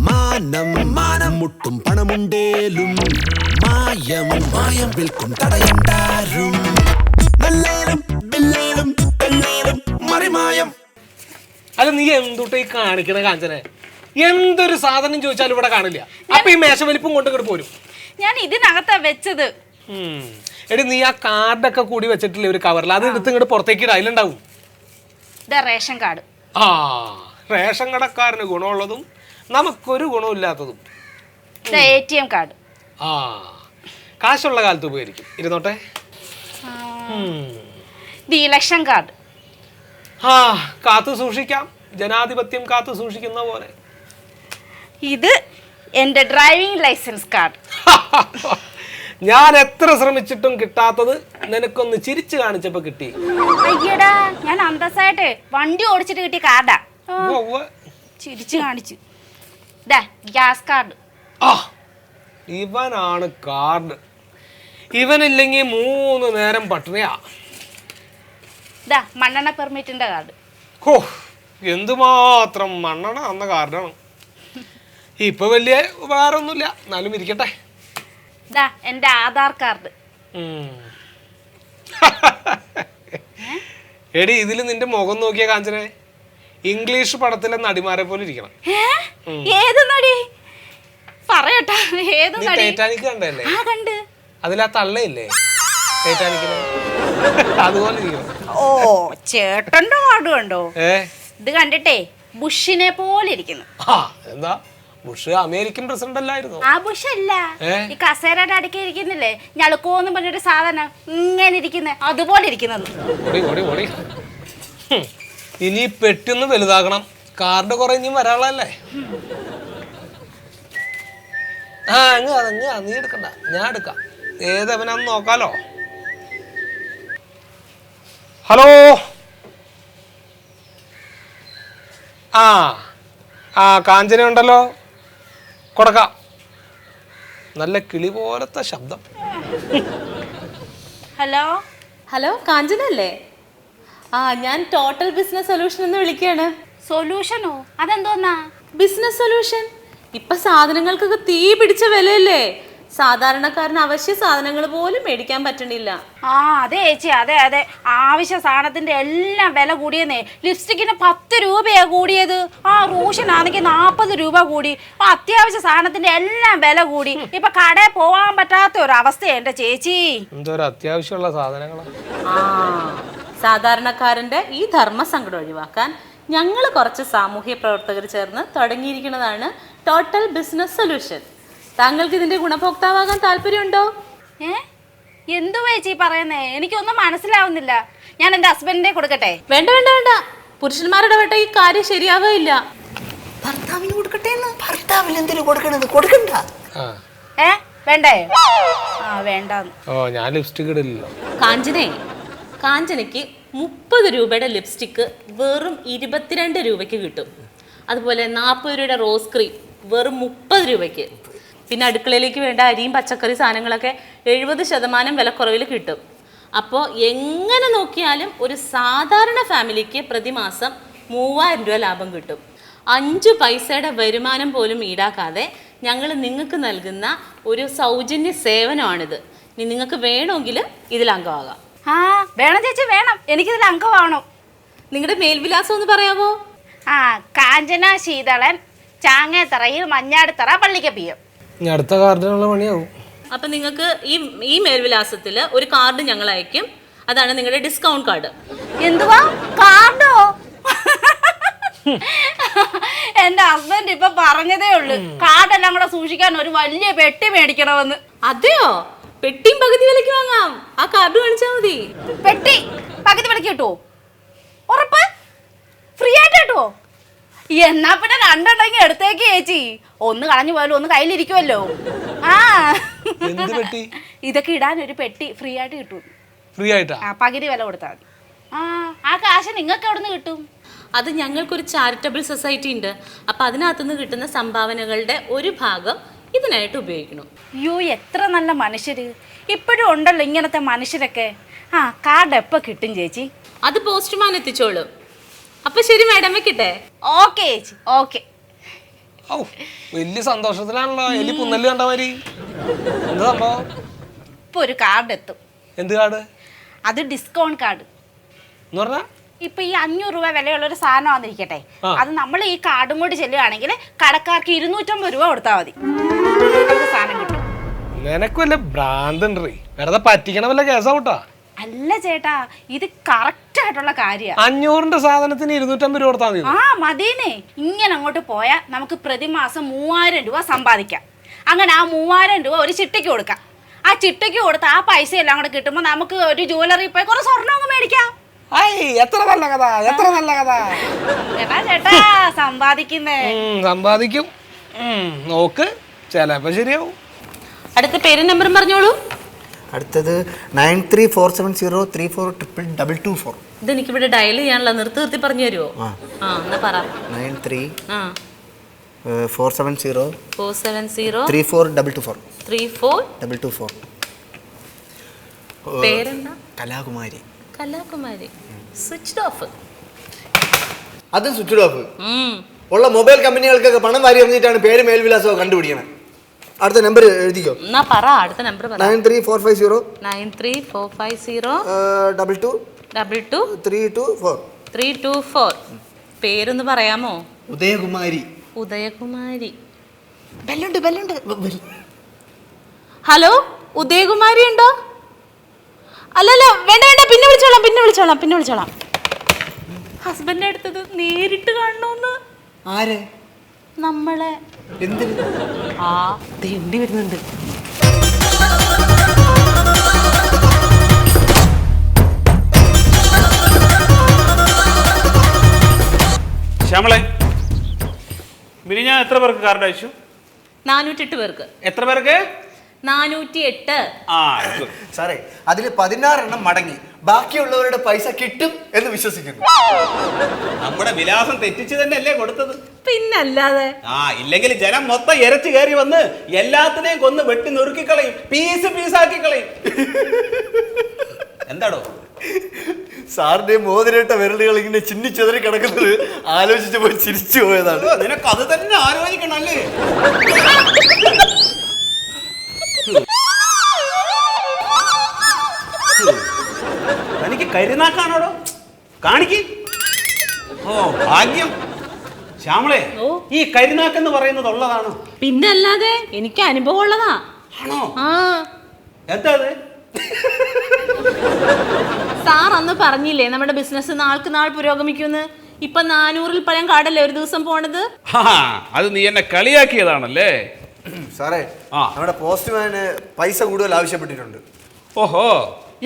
മാനം മാനം മുട്ടും പണമുണ്ടേലും മായം മായം വിൽക്കും തടയണ്ടാരും നല്ലേലും ബില്ലേലും പെണ്ണേലും മറിമായം. അല്ല നീ എന്തുട്ടേ കാണിക്കണ കാഞ്ചനെ? എന്തൊരു സാധനം ചോദിച്ചാലും ഇവിടെ കാണില്ല. അപ്പൊ ഈ മേശവലിപ്പും കൊണ്ട് പോരും. ഞാൻ ഇതിനകത്താ വെച്ചത്. എടി നീ ആ കാർഡൊക്കെ കൂടി വെച്ചിട്ടില്ലേ ഒരു കവറിൽ, അത് എടുത്ത് ഇങ്ങോട്ട് പുറത്തേക്ക് ഇട, അതിലുണ്ടാവും. Ration card. ആ റേഷൻ കടക്കാരന് ഗുണമുള്ളതും നമുക്കൊരു ഗുണമില്ലാത്തതും. ATM card. ആ കാശുള്ള കാലത്ത് ഉപകരിക്കും. ഇരുന്നോട്ടെ. Election card. ആ കാത്തു സൂക്ഷിക്കാം, ജനാധിപത്യം കാത്തു സൂക്ഷിക്കുന്ന പോലെ. ഇത് എന്റെ ഡ്രൈവിംഗ് ലൈസൻസ് കാർഡ്. ഞാൻ എത്ര ശ്രമിച്ചിട്ടും കിട്ടാത്തത് നിനക്കൊന്ന് ചിരിച്ചു കാണിച്ചപ്പോ കിട്ടി. അയ്യടാ, ഞാൻ അന്തസ്സായിട്ട് വണ്ടി ഓടിച്ചിട്ട് കിട്ടിയ കാർഡാ. ചിരിച്ചു കാണിച്ചു. Gas card. ആ ഇവനാണ് കാർഡ്. ഇവനില്ലെങ്കിൽ 3 നേരം പട്ടിണിയാ. മണ്ണെണ്ണ പെർമിറ്റിന്റെ കാർഡ്. ഹോ എന്തുമാത്രം മണ്ണെണ്ണ അന്ന കാർഡാണ്. ഇപ്പൊ വലിയ ഉപകാരമൊന്നുമില്ല, എന്നാലും ഇരിക്കട്ടെ. എന്റെ ആധാർ കാർഡ്. എടി ഇതിൽ നിന്റെ മുഖം നോക്കിയ കാഞ്ചനെ ഇംഗ്ലീഷ് പടത്തിലെ നടിമാരെ പോലെ ഇരിക്കണം. ഏത് നടി പറയട്ടാ? ഏത് നടി? ടൈറ്റാനിക് കണ്ടല്ലേ? കണ്ട്. അതിലാ തള്ളയില്ലേ ടൈറ്റാനിക്കിന്, അതുപോലെ ഇരിക്കണം. ഓ ചേട്ടന്റെ കാർഡ് കണ്ടോ? ഇത് കണ്ടിട്ടേ ബുഷിനെ പോലെ ഇരിക്കുന്നു. എന്താ ബുഷ് അമേരിക്കൻ പ്രസിഡന്റ് അല്ലായിരുന്നു? ആ ബുഷ് അല്ല, ഈ കസേരയുടെ അടുക്കി ഇരിക്കുന്നില്ലേ ഞളുക്കോന്ന് പറഞ്ഞൊരു സാധനം ഇങ്ങനെ ഇരിക്കുന്ന അതുപോലെ ഇരിക്കുന്നത്. ഇനി പെട്ടൊന്ന് വലുതാക്കണം, കാർഡ് കുറെ ഇനിയും വരാനുള്ളതല്ലേ. നീ എടുക്കണ്ട, ഞാൻ എടുക്കാം. ഏതവനാന്ന് നോക്കാലോ. ഹലോ. ആ കാഞ്ചന ഉണ്ടല്ലോ, കൊടുക്കാം. നല്ല കിളി പോലത്തെ ശബ്ദം. ഹലോ ഹലോ കാഞ്ചനല്ലേ? ഞാൻ ടോട്ടൽ ബിസിനസ് സൊല്യൂഷൻ എന്ന് വിളിക്കുകയാണ്. സൊല്യൂഷനോ? അതെന്തോന്നാ? Business solution. ഇപ്പൊ സാധനങ്ങൾക്കൊക്കെ തീ പിടിച്ച വിലയല്ലേ, സാധാരണക്കാരന് അവശ്യ സാധനങ്ങൾ പോലും മേടിക്കാൻ പറ്റണില്ല. അതെ ചേച്ചി, അതെ അതെ, ആവശ്യ സാധനത്തിന്റെ എല്ലാം വില കൂടിയെന്നേ. ലിപ്സ്റ്റിക്കിന് 10 രൂപയാ കൂടിയത്. റൂഷനാണെങ്കിൽ 40 രൂപ കൂടി. അത്യാവശ്യ സാധനത്തിന്റെ എല്ലാം വില കൂടി. ഇപ്പൊ കടയിൽ പോവാൻ പറ്റാത്ത ഒരു അവസ്ഥയാ എന്റെ ചേച്ചി. അത്യാവശ്യമുള്ള സാധനങ്ങളാണ്. സാധാരണക്കാരന്റെ ഈ ധർമ്മസങ്കടം ഒഴിവാക്കാൻ ഞങ്ങൾ കുറച്ച് സാമൂഹ്യ പ്രവർത്തകർ ചേർന്ന് തുടങ്ങിയിരിക്കുന്നതാണ് ടോട്ടൽ ബിസിനസ് സൊല്യൂഷൻ. താങ്കൾക്ക് ഇതിന്റെ ഗുണഭോക്താവാകാൻ താല്പര്യമുണ്ടോ? എന്തു ചേച്ചി പറയുന്നേ? എനിക്കൊന്നും മനസ്സിലാവുന്നില്ല. ഞാൻ എന്റെ ഹസ്ബൻഡിനെ കൊടുക്കട്ടെ? വേണ്ട വേണ്ട വേണ്ട, പുരുഷന്മാരുടെ വട്ട ഈ കാര്യം ശരിയാകില്ല. ഭർത്താവിന് കൊടുക്കട്ടെ. ഭർത്താവിന് എന്തിനു കൊടുക്കണത്? കൊടുക്കണ്ട. വേണ്ടേ? വേണ്ട. ഞാൻ ലിപ്സ്റ്റിക് ഇടില്ലല്ലോ. കാഞ്ചനയ്ക്ക് 30 രൂപയുടെ ലിപ്സ്റ്റിക്ക് വെറും 22 രൂപയ്ക്ക് കിട്ടും. അതുപോലെ 40 രൂപയുടെ റോസ് ക്രീം വെറും 30 രൂപയ്ക്ക്. പിന്നെ അടുക്കളയിലേക്ക് വേണ്ട അരിയും പച്ചക്കറി സാധനങ്ങളൊക്കെ 70% വിലക്കുറവിൽ കിട്ടും. അപ്പോൾ എങ്ങനെ നോക്കിയാലും ഒരു സാധാരണ ഫാമിലിക്ക് പ്രതിമാസം 3000 രൂപ ലാഭം കിട്ടും. 5 പൈസയുടെ വരുമാനം പോലും ഈടാക്കാതെ ഞങ്ങൾ നിങ്ങൾക്ക് നൽകുന്ന ഒരു സൗജന്യ സേവനമാണിത്. ഇനി നിങ്ങൾക്ക് വേണമെങ്കിൽ ഇതിൽ അംഗമാകാം. വേണം ചേച്ചി, വേണം. എനിക്കിതിൽ അംഗമാവണം. നിങ്ങളുടെ മേൽവിലാസം ഒന്ന് പറയാമോ? കാഞ്ചന ശീതളൻ, ചാങ്ങേത്തറയിൽ മഞ്ഞാടിത്തറ, പള്ളിക്കപ്പിയം. അടുത്ത കാർഡിനുള്ള പണിയാവും. അപ്പൊ നിങ്ങൾക്ക് ഈ മേൽവിലാസത്തിൽ ഒരു കാർഡ് ഞങ്ങൾ അയക്കും. അതാണ് നിങ്ങളുടെ ഡിസ്കൗണ്ട് കാർഡ്. എന്തുവാ കാർഡോ? എന്റെ ഹസ്ബൻഡ് ഇപ്പൊ പറഞ്ഞതേ ഉള്ളു കാർഡെല്ലാം കൂടെ സൂക്ഷിക്കാൻ ഒരു വലിയ പെട്ടി മേടിക്കണമെന്ന്. അതെയോ? പെട്ടിയും പകുതി വിലക്ക് വാങ്ങാം. ആ കാർഡ് കാണിച്ചാൽ മതി. പെട്ടി പകുതി വിലക്ക് കിട്ടുമോ? ഉറപ്പ്? ഫ്രീ ആയിട്ട് കിട്ടുമോ? എന്നാ പിന്നെ 2 ഉണ്ടെങ്കിൽ എടുത്തേക്ക് ചേച്ചി. ഒന്ന് കളഞ്ഞു പോയാലും ഒന്ന് കയ്യിലിരിക്കുമല്ലോ. ഇതൊക്കെ ഇടാൻ ഒരു പെട്ടി ഫ്രീ ആയിട്ട് കിട്ടും. ഫ്രീ ആയിട്ടാ? പകുതി വില കൊടുത്താൽ മതി. ആ കാശ് നിങ്ങൾക്ക് എവിടെ നിന്ന് കിട്ടും? അത് ഞങ്ങൾക്കൊരു ചാരിറ്റബിൾ സൊസൈറ്റി ഉണ്ട്. അപ്പം അതിനകത്തുനിന്ന് കിട്ടുന്ന സംഭാവനകളുടെ ഒരു ഭാഗം ഇതിനായിട്ട് ഉപയോഗിക്കണം. അയ്യോ, എത്ര നല്ല മനുഷ്യര്. ഇപ്പോഴും ഉണ്ടല്ലോ ഇങ്ങനത്തെ മനുഷ്യരൊക്കെ. കാർഡ് എപ്പോൾ കിട്ടും ചേച്ചി? അത് പോസ്റ്റ്മാൻ എത്തിച്ചോളൂ. അപ്പൊ ശരി മാഡം, വെക്കട്ടെ? ഓക്കെ ചേച്ചി, ഓക്കെ. ഔ വലിയ സന്തോഷത്തിലാണല്ലോ എലി പുന്നല് കണ്ട മാതിരി. എന്താ സംഭവം? ഇപ്പൊ ഒരു കാർഡ് എത്തും. എന്ത് കാർഡ്? അത് ഡിസ്കൗണ്ട് കാർഡ് എന്ന് പറഞ്ഞാ ഇപ്പൊ ഈ 500 രൂപ വിലയുള്ള ഒരു സാധനം വന്നിരിക്കട്ടെ, അത് നമ്മൾ ഈ കാർഡും കൊണ്ട് ചെല്ലുകയാണെങ്കിൽ കടക്കാർക്ക് 250 രൂപ കൊടുത്താൽ മതി, നമുക്ക് സാധനം കിട്ടും. നിനക്ക് വല്ല ഭ്രാന്തണ്ട്, വെറുതെ പറ്റിക്കണ വല്ല കേസാവൂട്ടാ. അല്ല ചേട്ടാ, ഇത് കറക്റ്റ് ആയിട്ടുള്ള കാര്യമാണ്. 500 സാധനത്തിന് 250 രൂപ കൊടുത്താൽ മതി. ആ മതിയെന്നേ. ഇങ്ങനെ അങ്ങോട്ട് പോയാൽ നമുക്ക് പ്രതിമാസം 3000 രൂപ സമ്പാദിക്കാം. അങ്ങനെ ആ 3000 രൂപ ഒരു ചിട്ടയ്ക്ക് കൊടുക്കാം. ആ ചിട്ടയ്ക്ക് കൊടുത്ത് ആ പൈസ എല്ലാം കൂടെ കിട്ടുമ്പോൾ നമുക്ക് ഒരു ജ്വല്ലറി പോയി കുറെ സ്വർണ്ണം മേടിക്കാം. എത്ര നല്ല കഥ, എത്ര നല്ല കഥ. ചേട്ടാ സമ്പാദിക്കുന്നേ. സമ്പാദിക്കും, നോക്ക്, ചിലപ്പോ ശരിയാവും. അടുത്ത പേരും നമ്പറും പറഞ്ഞോളൂ. അടുത്തത് 934703422224. ഇതെനിക്ക് ഇവിടെ ഡയൽ ചെയ്യാനുള്ള നിർത്തി പറഞ്ഞു തരുമോ? ആ എന്നാ പറ. 9347034224. പേരെന്താ? കലാകുമാരി. കലാകുമാരി. Switch off. അത് സ്വിച്ച് ഓഫ്. ഉള്ള മൊബൈൽ കമ്പനികൾക്കൊക്കെ പണം വാരി എറിഞ്ഞിട്ടാണ് പേര് മേൽവിലാസമൊക്കെ കണ്ടുപിടിക്കണം. അടുത്ത നമ്പർ എഴുതിക്കോ. എന്നാ പറ, അടുത്ത നമ്പർ പറ. 9345022224. പേരൊന്ന് പറയാമോ? ഉദയകുമാരി. ഉദയകുമാരി. ബെല്ലുണ്ട്. ഹലോ, ഉദയകുമാരി ഉണ്ടോ? അല്ലല്ല, വേണ്ട, പിന്നെ വിളിച്ചോളാം. ഹസ്ബൻഡ് അടുത്തത് നേരിട്ട് കാണണോന്ന്. ആരെ? നമ്മളെ. എന്തിന്? ആ തേണ്ടി വരുന്നുണ്ട്. ശ്യാമളെ, മിനി ഞാൻ എത്ര പേർക്ക് കാർഡ് അയച്ചു? 408 പേർക്ക്. എത്ര പേർക്ക്? 408. സാറേ, അതിൽ 16 എണ്ണം മടങ്ങി. ബാക്കിയുള്ളവരുടെ പൈസ കിട്ടും എന്ന് വിശ്വസിക്കുന്നു. നമ്മുടെ വിലാസം തെറ്റിച്ച് തന്നെയല്ലേ കൊടുത്തത്? പിന്നല്ലാതെ. ഇല്ലെങ്കിൽ ജനം മൊത്തം ഇരച്ചു കയറി വന്ന് എല്ലാത്തിനെയും കൊന്ന് വെട്ടി നുറുക്കിക്കളയും, പീസാക്കി കളയും. എന്താടോ സാറിന്റെ മോതിരേട്ട വിരലുകൾ ഇങ്ങനെ ചിന്നിച്ചെതറി കിടക്കുന്നത് ആലോചിച്ചപ്പോൾ ചിരിച്ചു പോയതാണ്. നിനക്ക് അത് തന്നെ ആലോചിക്കണല്ലേ? തനിക്ക് കരുനാക്കാണോടോ? കാണിക്ക്. ഓ ഭാഗ്യം. ശ്യാമളെ, ഈ കരുനാക്കെന്ന് പറയുന്നത് ഉള്ളതാണോ? പിന്നല്ലാതെ, എനിക്ക് അനുഭവം ഉള്ളതാ. ആണോ? ആ. എന്താ അത്? സാർ അന്ന് പറഞ്ഞില്ലേ നമ്മുടെ ബിസിനസ് നാൾക്ക് നാൾ പുരോഗമിക്കുമെന്ന്. ഇപ്പൊ 400-ൽ പരം കാർഡല്ലേ ഒരു ദിവസം പോണത്. അത് നീ എന്നെ കളിയാക്കിയതാണല്ലേ? സാറേ, നമ്മുടെ പോസ്റ്റ്മാന് പൈസ കൂടുതൽ ആവശ്യപ്പെട്ടിട്ടുണ്ട്. ഓഹോ,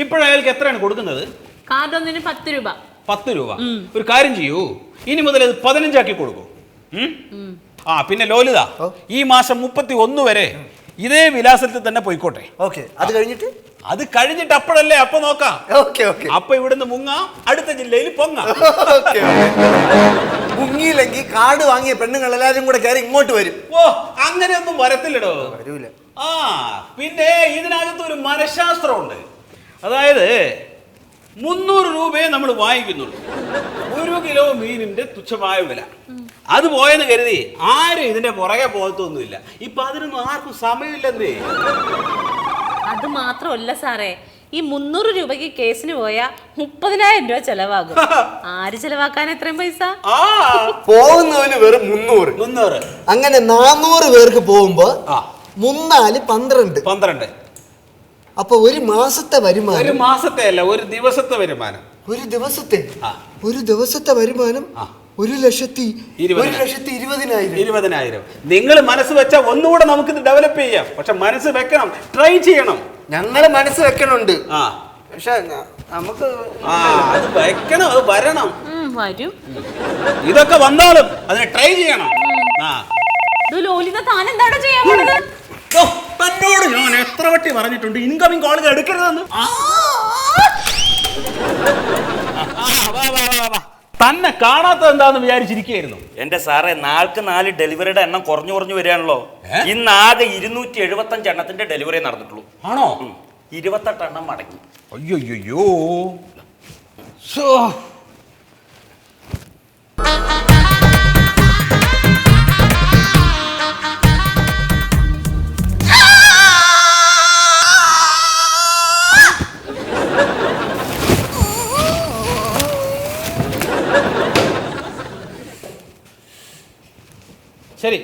ഇപ്പോഴയാൾക്ക് എത്രയാണ് കൊടുക്കുന്നത്? കാർഡ് ഒന്നിന് 10 രൂപ. 10 രൂപ. ഒരു കാര്യം ചെയ്യൂ, ഇനി മുതൽ അത് 15 ആക്കി കൊടുക്കൂ. പിന്നെ ലോലിത, ഈ മാസം 31 വരെ ഇതേ വിലാസത്തിൽ തന്നെ പോയിക്കോട്ടെ. അത് കഴിഞ്ഞിട്ട് അപ്പോഴല്ലേ അപ്പൊ നോക്കാം. അപ്പൊ ഇവിടുന്ന് മുങ്ങാം, അടുത്ത ജില്ലയിൽ പൊങ്ങാം. മുങ്ങിയില്ലെങ്കിൽ കാർഡ് വാങ്ങിയ പെണ്ണുങ്ങൾ എല്ലാവരും കൂടെ കയറി ഇങ്ങോട്ട് വരും. ഓ, അങ്ങനെയൊന്നും വരത്തില്ലടോ. പിന്നെ ഇതിനകത്ത് ഒരു മനഃശാസ്ത്രമുണ്ട്. അതായത് 300 രൂപയെ നമ്മൾ വാങ്ങിക്കുന്നുള്ളൂ. 1 കിലോ മീനിന്റെ തുച്ഛമായ വില. അത് പോയെന്ന് കരുതി ആരും ഇതിന്റെ പുറകെ പോകത്തൊന്നുമില്ല. ഇപ്പൊ അതിനൊന്നും ആർക്കും സമയമില്ലെന്നേ. അത് മാത്രമല്ല സാറേ, ഈ 300 രൂപയ്ക്ക് കേസിന് പോയാ 30,000 രൂപ ചെലവാകും. ആര് ചെലവാക്കാൻ എത്രയും പൈസ? പോകുന്നവന് വെറും 300. അങ്ങനെ 400 പേർക്ക് പോകുമ്പോ 3 12. അപ്പൊ ഒരു മാസത്തെ വരുമാനം. ഒരു മാസത്തെ അല്ല, ഒരു ദിവസത്തെ വരുമാനം. ഒരു ദിവസത്തെ വരുമാനം 1,20,000. നിങ്ങൾ മനസ്സ് വെച്ചാൽ ഒന്നുകൂടെ നമുക്കിത് ഡെവലപ്പ് ചെയ്യാം. പക്ഷെ മനസ്സ് വെക്കണം, ട്രൈ ചെയ്യണം. ഞങ്ങള് മനസ്സ് വെക്കണുണ്ട്. പക്ഷെ നമുക്ക് അത് വെക്കണം, അത് വരണം. വരും. ഇതൊക്കെ വന്നാലും അതിനെ ട്രൈ ചെയ്യണം. ലോലിത, താൻ എന്താണ് ചെയ്യാൻ പോണത്? തന്നോട് ഞാൻ എത്ര വട്ടി പറഞ്ഞിട്ടുണ്ട് ഇൻകമിംഗ് കോളുകൾ എടുക്കരുതെന്ന്. തന്നെ കാണാത്ത എന്താന്ന് വിചാരിച്ചിരിക്കുകയായിരുന്നു. എന്റെ സാറേ, 4 ഡെലിവറിയുടെ എണ്ണം കുറഞ്ഞു വരികയാണല്ലോ. ഇന്ന് ആകെ 275 എണ്ണത്തിന്റെ ഡെലിവറി നടന്നിട്ടുള്ളൂ. ആണോ? 28 എണ്ണം മടങ്ങി. അയ്യോ. ശരി.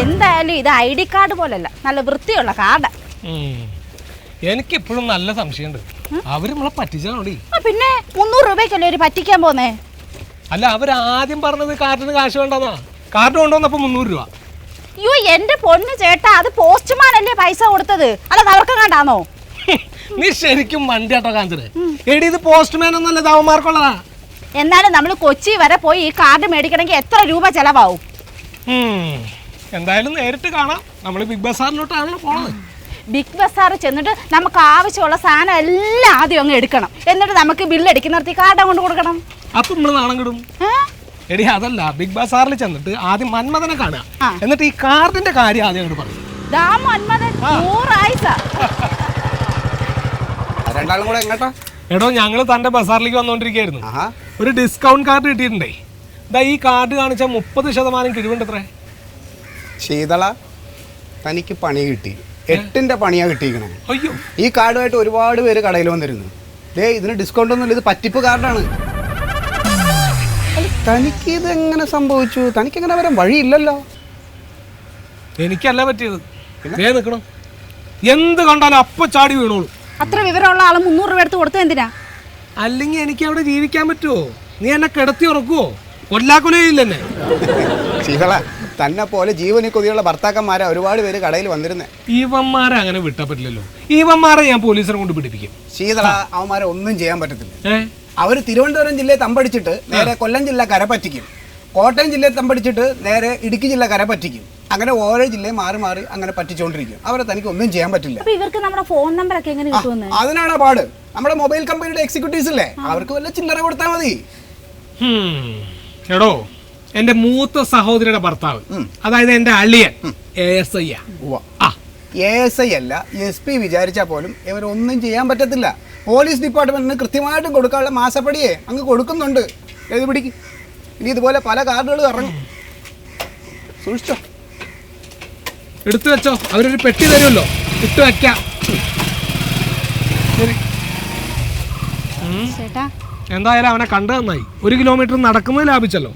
എന്തായാലും ഇത് ID കാർഡ് പോലല്ല, നല്ല വൃത്തിയുള്ള കാർഡ്. എനിക്കിപ്പോഴും നല്ല സംശയമുണ്ട്, അവര് നമ്മളെ പറ്റിച്ചാണോടി? പിന്നെ 300 രൂപയ്ക്കല്ലേ ഒരു പറ്റിക്കാൻ പോന്നേ? അല്ല, അവരാദ്യം പറഞ്ഞത് കാർഡിന് കാശ് വേണ്ടെന്നാ. കാർഡ് കൊണ്ടുവന്നപ്പോ 300 രൂപ. അയ്യോ എന്റെ പൊണ്ണ് ചേട്ടാ, അത് പോസ്റ്റ്മാൻ അല്ലേ പൈസ കൊടുത്തത്, അല്ലാതെ അവർക്ക് കണ്ടാന്നോ? നീ ശരിക്കും വണ്ടിയാട്ടോ കാഞ്ചനെ. എടി ഇത് പോസ്റ്റ്മാൻ ഒന്നല്ല, ദാവന്മാർക്കുള്ളതാ. എന്നാലും നമ്മൾ കൊച്ചി വരെ പോയി ഈ കാർഡ് മേടിക്കണമെങ്കിൽ എത്ര രൂപ ചെലവാവും? എന്തായാലും നേരിട്ട് കാണാം. നമ്മൾ ബിഗ് ബസാറിലോട്ടാണല്ലോ പോണത്. ബിഗ് ബസാർ ചെന്നിട്ട് നമുക്ക് ആവശ്യമുള്ള സാധനം എല്ലാം ആദ്യം അങ്ങ് എടുക്കണം. എന്നിട്ട് നമുക്ക് ബില്ല് അടിക്കുന്നിടത്ത് ഈ കാർഡ് കൊണ്ട് കൊടുക്കണം. അപ്പൊ നമ്മള് നാണം കിടും. എടി അതല്ല, ബിഗ് ബസാറിൽ ചെന്നിട്ട് ആദ്യം മന്മഥനെ കാണുക, എന്നിട്ട് ഈ കാർഡിന്റെ കാര്യം ആദ്യം അങ്ങോട്ട് പറയും. രണ്ടാളും കൂടെ എങ്ങോട്ടാ? എടോ, ഞങ്ങള് തന്റെ ബസാറിലേക്ക് വന്നോണ്ടിരിക്കായിരുന്നു. ഒരു ഡിസ്കൗണ്ട് കാർഡ് കിട്ടിയിട്ടുണ്ടേ. ഇതാ ഈ കാർഡ് കാണിച്ചാൽ 30% കിഴിവുണ്ട്. എത്ര? ശീതള, തനിക്ക് പണി കിട്ടി. 8ന്റെ പണിയാ കിട്ടിയിരിക്കണേ. അയ്യോ, ഈ കാർഡുമായിട്ട് ഒരുപാട് പേര് കടയിൽ വന്നിരുന്നു. ഇതിന് ഡിസ്കൗണ്ട് ഒന്നുമില്ല, ഇത് പറ്റിപ്പ് കാർഡാണ്. തനിക്ക് ഇത് എങ്ങനെ സംഭവിച്ചു? തനിക്ക് എങ്ങനെ വരാൻ വഴിയില്ലല്ലോ. എനിക്കല്ല പറ്റിയത്. നിൽക്കണം, എന്ത് കണ്ടാലും അപ്പൊ ചാടി വീണോളൂ. അത്ര വിവരമുള്ള ആള് 300 രൂപ എടുത്ത് കൊടുത്തത് എന്തിനാ? അല്ലെങ്കിൽ എനിക്ക് അവിടെ ജീവിക്കാൻ പറ്റുമോ? നീ എന്നെ കിടത്തി ഉറക്കുവോ? കൊല്ലാക്കൊലയില്ലെന്നെ. ശീതള, തന്നെ പോലെ ജീവനി കൊതിയുള്ള ഭർത്താക്കന്മാരെ ഒരുപാട് പേര് കടയിൽ വന്നിരുന്നേ. ഇവന്മാരെ അങ്ങനെ വിട്ടാ പറ്റില്ലല്ലോ. ഇവന്മാരെ ഞാൻ പോലീസിനെ കൊണ്ട് പിടിപ്പിക്കും. ശീതള, അവന്മാരെ ഒന്നും ചെയ്യാൻ പറ്റത്തില്ല. അവര് തിരുവനന്തപുരം ജില്ലയെ തമ്പടിച്ചിട്ട് നേരെ കൊല്ലം ജില്ല കര പറ്റിക്കും. കോട്ടയം ജില്ലയെ തമ്പടിച്ചിട്ട് നേരെ ഇടുക്കി ജില്ല കര പറ്റിക്കും. അങ്ങനെ ഓരോ ജില്ലയും മാറി മാറി അങ്ങനെ പറ്റിച്ചോണ്ടിരിക്കും. അവരെ തനിക്ക് ഒന്നും ചെയ്യാൻ പറ്റില്ല. ഇവർക്ക് നമ്മുടെ ഫോൺ നമ്പർ ഒക്കെ എങ്ങനെ കിട്ടുമെന്ന്? അതിനാണ് പാട്. നമ്മുടെ മൊബൈൽ കമ്പനിയുടെ എക്സിക്യൂട്ടീവ്സ് ഇല്ലേ, അവർക്ക് വല്ല ചില്ലറ കൊടുത്താൽ മതി. എടോ, എന്റെ മൂത്ത സഹോദരിയുടെ ഭർത്താവ്, അതായത് എന്റെ അളിയൻ ASI. ASI അല്ല, SP വിചാരിച്ചാൽ പോലും ഇവരൊന്നും ചെയ്യാൻ പറ്റത്തില്ല. പോലീസ് ഡിപ്പാർട്ട്മെന്റിന് കൃത്യമായിട്ടും കൊടുക്കാനുള്ള മാസപ്പടിയെ അങ്ങ് കൊടുക്കുന്നുണ്ട്. എഴുതി പിടിക്കും. ഇനി ഇതുപോലെ പല കാർഡുകൾ ഇറങ്ങും. സൂക്ഷിച്ചോ, എടുത്തു വെച്ചോ. അവരൊരു പെട്ടി തരുമല്ലോ, ഇട്ട് വെക്കാം. ചേട്ടാ, എന്തായാലും അവനെ കണ്ടു നന്നായി. 1 കിലോമീറ്റർ നടക്കുന്നത് ലാഭിച്ചല്ലോ.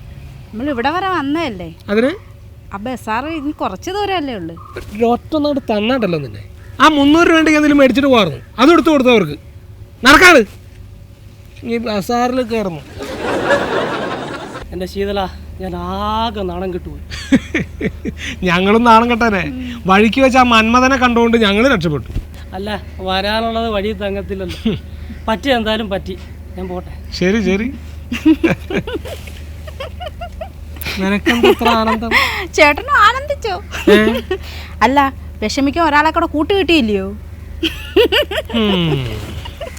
നമ്മൾ ഇവിടെ വരെ വന്നതല്ലേ, അതിന് ആ ബസാറ് ഇനി കുറച്ച് ദൂരമല്ലേ ഉള്ളു. ഒറ്റൊന്നോട് തന്നാട്ടല്ലോ നിന്നെ. ആ 300 രൂപ എന്തെങ്കിലും മേടിച്ചിട്ട് പോകാറുന്നു, അതും എടുത്തു കൊടുത്തവർക്ക്. നടക്കാണ് ഈ ബസാറിൽ കയറുന്നു. എൻ്റെ ശീതള, ഞാൻ ആകെ നാണം കിട്ടുപോയി. ഞങ്ങളും നാണം കെട്ടാനെ. വഴിക്ക് വെച്ച് ആ മന്മഥനെ കണ്ടുകൊണ്ട് ഞങ്ങൾ രക്ഷപ്പെട്ടു. അല്ല, വരാനുള്ളത് വഴി തങ്ങത്തില്ലല്ലോ. പറ്റി, എന്തായാലും പറ്റി. ഞാൻ പോട്ടെ. ശരി ശരി. നിനക്കെന്താ ഇത്ര ആനന്ദം? ചേട്ടനും ആനന്ദിച്ചോ? അല്ല, വിഷമിക്കാൻ ഒരാളെ കൂടെ കൂട്ടി കിട്ടിയില്ലയോ?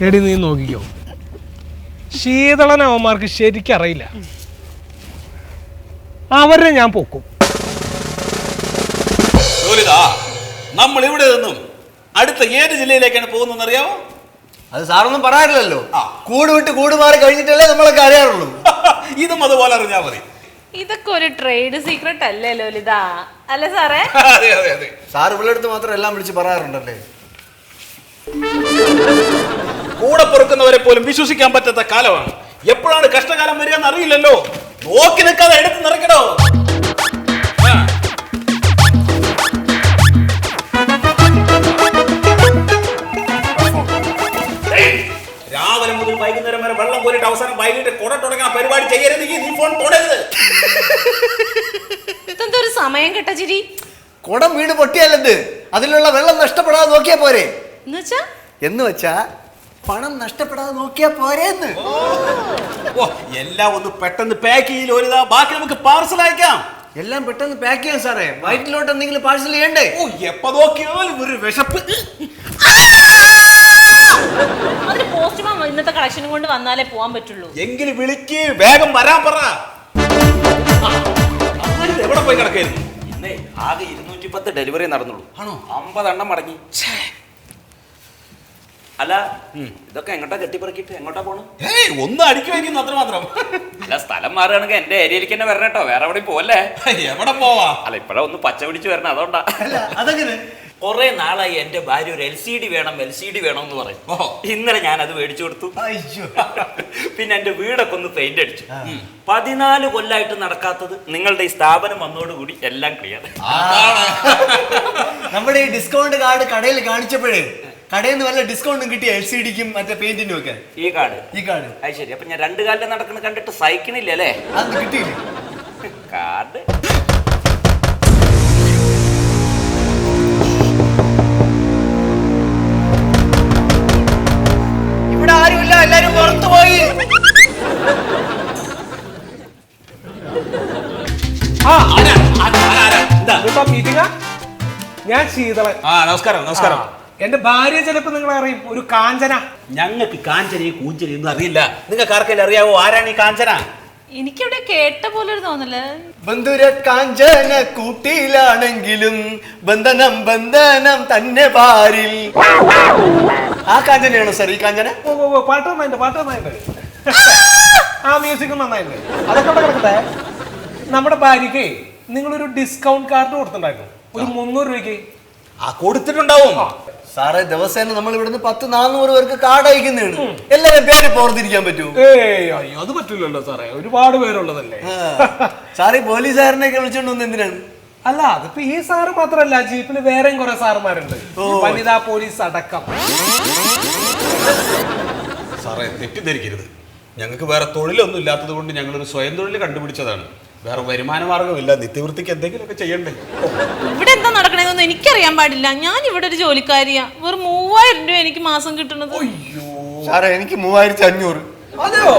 എടി നീ നോക്കിക്കോ, ശീതളനെ അവന്മാർക്ക് ശരിക്കും അറിയില്ല. അവരെ ഞാൻ പൊക്കും. നമ്മൾ ഇവിടെ നിന്നും അടുത്ത ഏത് ജില്ലയിലേക്കാണ് പോകുന്നതെന്ന് അറിയാമോ? അത് സാറൊന്നും പറയാറില്ലല്ലോ. കൂട് വിട്ട് കൂട് മാറി കഴിഞ്ഞിട്ടല്ലേ നമ്മളൊക്കെ അറിയാറുള്ളൂ. ഇതും അതുപോലെ അറിഞ്ഞാൽ മതി. ഇതൊക്കെ ഒരു ട്രേഡ് സീക്രട്ട് അല്ലേ ലോലിത? അല്ലേ സാറേ? അതെ അതെ അതെ. സാർ ഇവിടെ അടുത്ത് മാത്രം എല്ലാം വിളിച്ച് പറയാറുണ്ടല്ലേ. കൂടെ പൊറുക്കുന്നവരെ പോലും വിശ്വസിക്കാൻ പറ്റാത്ത കാലമാണ്. എപ്പോഴാണ് കഷ്ടകാലം വരിക എന്ന് അറിയില്ലല്ലോ. നോക്കി നിൽക്കാതെ എടുത്ത് നിറയ്ക്കണോ. രാവിലെ മുതൽ വൈകുന്നേരം വരെ വെള്ളം കോരിട്ട് അവസാനം വൈകിട്ട് കുട തുടങ്ങുന്ന പരിപാടി ചെയ്യരുതെങ്കിൽ നീ ഫോൺ തൊടരുത്. ഇതെന്തൊരു സമയം കേട്ട ചിരി. കുടം വീട് പൊട്ടിയല്ലെന്ത്, അതിലുള്ള വെള്ളം നഷ്ടപ്പെടാതെ നോക്കിയാ പോരെ. എന്ന് വെച്ചാ പണം നഷ്ടപ്പെടാതെ നോക്കിയാ പോരേന്ന്. എല്ലാം ഒന്ന് പെട്ടെന്ന് പാക്ക് ചെയ്യില്ല, ബാക്കി നമുക്ക് പാർസൽ അയക്കാം. എല്ലാം പെട്ടെന്ന് പാക്ക് ചെയ്യാം സാറേ. വയറ്റിലോട്ട് എന്തെങ്കിലും പാഴ്സൽ ചെയ്യണ്ടേ? എപ്പോ നോക്കിയാലും ഒരു വിശപ്പ്. അതിന് പോസ്റ്റ്മാൻ ഇന്നത്തെ കളക്ഷനും കൊണ്ട് വന്നാലേ പോവാൻ പറ്റുള്ളൂ. എങ്കിലും വിളിക്ക്, വേഗം വരാൻ പറ. എവിടെ പോയി കിടക്കായിരുന്നു? ഇന്നേ ആകെ 210 ഡെലിവറി നടന്നുള്ളൂ. ആണോ? 50 എണ്ണം മടങ്ങി. അല്ല ഇതൊക്കെ എങ്ങോട്ടാ കെട്ടിപ്പറക്കിട്ട് എങ്ങോട്ടാ പോണു? ഏയ് ഒന്നും അടുക്കി വയ്ക്കുന്നു അത്ര മാത്രം. അല്ല സ്ഥലം മാറുകയാണെങ്കിൽ എന്റെ ഏരിയയിലേക്ക് തന്നെ വരണം കേട്ടോ, വേറെ എവിടെയും പോവല്ലേ. എവിടെ പോവാ? അല്ല ഇപ്പഴാ ഒന്ന് പച്ച പിടിച്ച് വരണം, അതുകൊണ്ടാ. അതെങ്ങനെ? കുറെ നാളായി എന്റെ ഭാര്യ ഒരു LCD വേണം എന്ന് പറയും. ഇന്നലെ ഞാൻ അത് മേടിച്ചു കൊടുത്തു. പിന്നെ എന്റെ വീടൊക്കെ ഒന്ന് പെയിന്റ് അടിച്ചു. 14 കൊല്ലായിട്ട് നടക്കാത്തത് നിങ്ങളുടെ ഈ സ്ഥാപനം വന്നോടുകൂടി എല്ലാം ക്ലിയർ. നമ്മുടെ ഈ ഡിസ്കൗണ്ട് കാർഡ് കടയിൽ കാണിച്ചപ്പോഴേ കടയിൽ നിന്ന് വല്ല ഡിസ്കൗണ്ടും കിട്ടിയ LCDക്കും മറ്റേ പെയിന്റിനും ഒക്കെ. ഈ കാർഡ് അത് ശരി. അപ്പൊ ഞാൻ 2 കാലിൽ നടക്കുന്ന കണ്ടിട്ട് സഹിക്കണില്ലല്ലേ? അത് കിട്ടിയില്ലേ കാർഡ്? ഇവിടെ ആരുമില്ല, എല്ലാരും പുറത്തു പോയി. മീറ്റിംഗാ? ഞാൻ ശീതളൻ. നമസ്കാരം. നമസ്കാരം. എന്റെ ഭാര്യ ചിലപ്പോ നിങ്ങൾ അറിയും, ഒരു കാഞ്ചന. ഞങ്ങൾക്ക് കാഞ്ചനയും കൂഞ്ചനയും ഒന്നും അറിയില്ല. നിങ്ങൾക്ക് ആർക്കെല്ലാം അറിയാവോ ആരാണ് ഈ കാഞ്ചന? എനിക്കിവിടെ കേട്ട പോലെ തോന്നല്. ബന്ധുര കാഞ്ചന കൂട്ടിയിലാണെങ്കിലും ബന്ധനം ബന്ധനം തന്നെ പാരിൽ. ആ കാഞ്ചനയാണോ സാർ ഈ കാഞ്ചന? പാട്ട് നന്നായിട്ട് ആ മ്യൂസിക്കും നന്നായിട്ട്. അതൊക്കെ അവിടെ കിടക്കട്ടെ. നമ്മുടെ ഭാര്യക്ക് നിങ്ങളൊരു ഡിസ്കൗണ്ട് കാർഡ് കൊടുത്തിട്ടുണ്ടായിരുന്നു, ഒരു 300 രൂപയ്ക്ക്. കൊടുത്തിട്ടുണ്ടാവും സാറേ. ദിവസേന നമ്മൾ ഇവിടുന്ന് 100-400 പേർക്ക് കാർഡ് അയക്കുന്നതാണ്. എല്ലാവരും പേര് പോർത്തിരിക്കാൻ പറ്റൂ? അയ്യോ അത് പറ്റില്ലല്ലോ സാറേ, ഒരുപാട് പേരുള്ളതല്ലേ. സാറേ പോലീസുകാരനെയൊക്കെ വിളിച്ചോണ്ട് വന്ന് എന്തിനാണ്? അല്ല അതിപ്പോ ഈ സാറ് മാത്രല്ല, ജീപ്പിൽ വേറെയും കുറെ സാറുമാരുണ്ട്, വനിതാ പോലീസ് അടക്കം. സാറേ തെറ്റിദ്ധരിക്കരുത്. ഞങ്ങൾക്ക് വേറെ തൊഴിലൊന്നും ഇല്ലാത്തത് കൊണ്ട് ഞങ്ങളൊരു സ്വയം തൊഴിൽ കണ്ടുപിടിച്ചതാണ്. വേറെ വരുമാന മാർഗമില്ല. നിത്യവൃത്തിക്ക് എന്തെങ്കിലുമൊക്കെ ചെയ്യണ്ടേ? ഇവിടെ എന്താ നടക്കണേന്നൊന്നും എനിക്കറിയാൻ പാടില്ല. ഞാൻ ഇവിടെ ഒരു ജോലിക്കാരിയാ. വെറും 3000 രൂപ എനിക്ക് മാസം കിട്ടുന്നത്. സാറേ എനിക്ക് 3500. അതെയോ?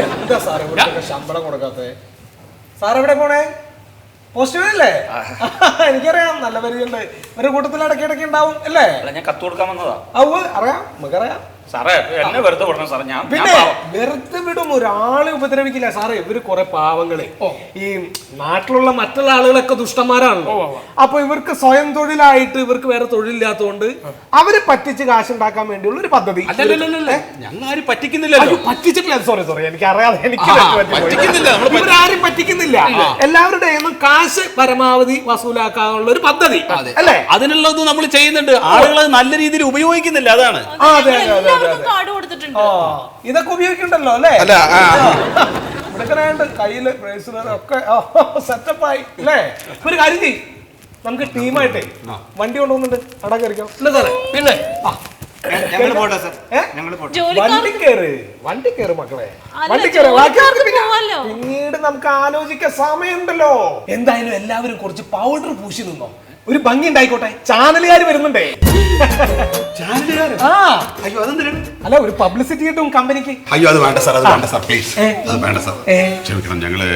എന്താ സാറേ ഇവിടെ ശമ്പളം കൊടുക്കാത്ത? സാർ എവിടെ പോണേ? പോസ്റ്റ്മാനല്ലേ? എനിക്കറിയാം, നല്ല പരിചയമുണ്ട്. ഒരു കൂട്ടത്തിൽ ഇടയ്ക്കിടയ്ക്ക് ഉണ്ടാവും അല്ലേ? ഞാൻ കത്ത് കൊടുക്കാൻ വന്നതാ. അറിയാം, നമുക്കറിയാം. സാറേ എന്നെ വെറുതെ വിടണം സാറേ. ഞാൻ പിന്നെ വെറുതെ വിടും, ഒരാളെ ഉപദ്രവിക്കില്ല സാറേ. ഇവര് കുറെ പാവങ്ങളെ, ഈ നാട്ടിലുള്ള മറ്റുള്ള ആളുകളൊക്കെ ദുഷ്ടന്മാരാണല്ലോ. അപ്പൊ ഇവർക്ക് സ്വയം തൊഴിലായിട്ട് ഇവർക്ക് വേറെ തൊഴിലില്ലാത്തതുകൊണ്ട് അവര് പറ്റിച്ച് കാശുണ്ടാക്കാൻ വേണ്ടിയുള്ള ഒരു പദ്ധതി. ഞങ്ങൾ ആരും പറ്റിക്കുന്നില്ലല്ലോ. പറ്റിച്ചിട്ടില്ല, സോറി എനിക്ക് അറിയാതെ, എനിക്ക് പറ്റിക്കുന്നില്ല. ഇവരാരും പറ്റിക്കുന്നില്ല. എല്ലാവരുടെയും കാശ് പരമാവധി വസൂലാക്കാനുള്ള ഒരു പദ്ധതി അല്ലേ? അതിനുള്ളത് നമ്മൾ ചെയ്യുന്നുണ്ട്. ആളുകൾ നല്ല രീതിയിൽ ഉപയോഗിക്കുന്നില്ല, അതാണ്. കാർഡ് കൊടുത്തിട്ടുണ്ട്. ഇതൊക്കെ ഉപയോഗിക്കണ്ടല്ലോ അല്ലേ? ഇവിടെ കയ്യില് ബ്രേസ്ലെറ്റ് ഒക്കെ സെറ്റപ്പായി അല്ലേ? ഒരു കാര്യം ചെയ്യും, നമുക്ക് ടീമായിട്ടേ വണ്ടി കൊണ്ടുപോകുന്നുണ്ട്, അടാ കയറിക്കോ. ഇല്ല സാറേ, പിന്നെ വണ്ടി കയറ് മക്കളെ, വണ്ടി കയറ്. പിന്നീട് നമുക്ക് ആലോചിക്കാൻ സമയമുണ്ടല്ലോ. എന്തായാലും എല്ലാവരും കുറച്ച് പൗഡർ പൂശി നിന്നോ, ഒരു ഭംഗി ഉണ്ടായിക്കോട്ടെ. ചാനലുകാർ വരുന്നുണ്ടേ. അയ്യോ അതെന്തിനാണ്? അല്ല, ഒരു പബ്ലിസിറ്റി കിട്ടും കമ്പനിക്ക്. അയ്യോ അത് വേണ്ട സാർ, അത് വേണ്ട സാർ, പ്ലീസ്. അത് വേണ്ട സാർ, ക്ഷമിക്കണം. ഞങ്ങള്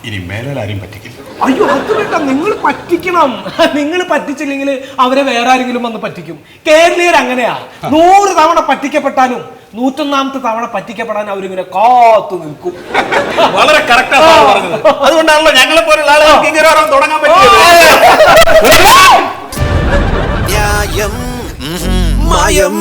ഇനി മേലെ ആരും പറ്റിക്കില്ല. അയ്യോ അത് വേണ്ട, നിങ്ങൾ പറ്റിക്കണം. നിങ്ങൾ പറ്റിച്ചില്ലെങ്കിൽ അവരെ വേറെ ആരെങ്കിലും വന്ന് പറ്റിക്കും. കേരളീയർ അങ്ങനെയാ. 100 തവണ പറ്റിക്കപ്പെട്ടാലും 101ാമത്തെ തവണ പറ്റിക്കപ്പെടാൻ അവരിങ്ങനെ കാത്തു നിൽക്കും. വളരെ കറക്റ്റാ പറഞ്ഞത്. അതുകൊണ്ടാണല്ലോ ഞങ്ങളെ പോലുള്ള ആളുകൾക്ക് ഇങ്ങനെ തുടങ്ങാൻ പറ്റിയത്. ന്യായം മായം